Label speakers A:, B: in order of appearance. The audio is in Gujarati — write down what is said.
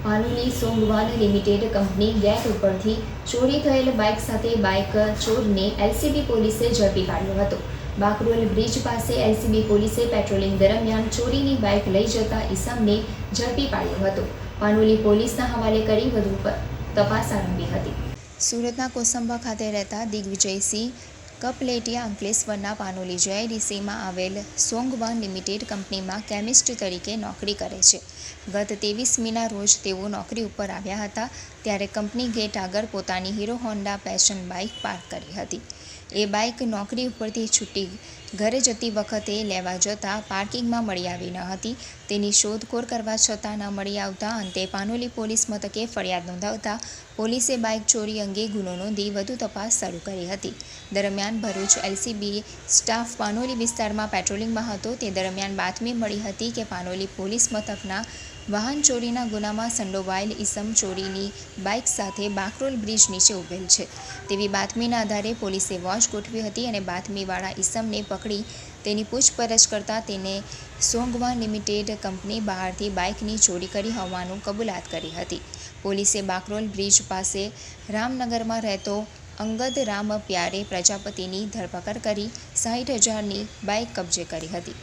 A: પાનોલી સોંગવાન લિમિટેડ કંપની ગેટ ઉપરથી ચોરી થયેલ બાઇક સાથે બાઇક ચોરને એલસીબી પોલીસે ઝડપી પાડ્યો હતો. બાકરોલ બ્રિજ પાસે એલસીબી પોલીસે પેટ્રોલિંગ દરમિયાન ચોરીની બાઇક લઈ જતા ઈસમને ઝડપી પાડ્યો હતો. પાનોલી પોલીસના હવાલે કરી વધુ તપાસ આરંભી હતી. સુરતના કોસંબા ખાતે રહેતા દિગ્વિજયસિંહ કપલેટિયા અંકલેશ્વરના પાનોલી JIDCમાં આવેલ સોંગવાન લિમિટેડ કંપનીમાં કેમિસ્ટ તરીકે નોકરી કરે છે. ગત 23મીના રોજ તેઓ નોકરી ઉપર આવ્યા હતા ત્યારે કંપની ગેટ આગળ પોતાની hero Honda passion bike park કરી હતી. એ બાઇક નોકરી ઉપરથી છૂટી ઘરે જતી વખતે લેવા જતાં પાર્કિંગમાં મળી આવી ન હતી. તેની શોધખોળ કરવા છતાં ન મળી આવતા અંતે પાનોલી પોલીસ મથકે ફરિયાદ નોંધાવતા પોલીસે બાઇક ચોરી અંગે ગુનો નોંધી વધુ તપાસ શરૂ કરી હતી. દરમિયાન ભરૂચ LCB સ્ટાફ પાનોલી વિસ્તારમાં પેટ્રોલિંગમાં હતો તે દરમિયાન બાતમી મળી હતી કે પાનોલી પોલીસ મથકના વાહન ચોરીના ગુનામાં સંડોવાયેલ ઈસમ ચોરીની બાઇક સાથે બાકરોલ બ્રિજ નીચે ઉભેલ છે તેવી બાતમીના આધારે પોલીસે વોચ ગોઠવી હતી અને બાતમીવાળા ઈસમને પકડી તેની પૂછપરછ કરતાં તેને સોંગવાન લિમિટેડ કંપની બહારથી બાઇકની ચોરી કરી હોવાનું કબૂલાત કરી હતી. પોલીસે બાકરોલ બ્રિજ પાસે રામનગરમાં રહેતો અંગદ રામ પ્યારે પ્રજાપતિની ધરપકડ કરી 60,000ની બાઇક કબજે કરી હતી.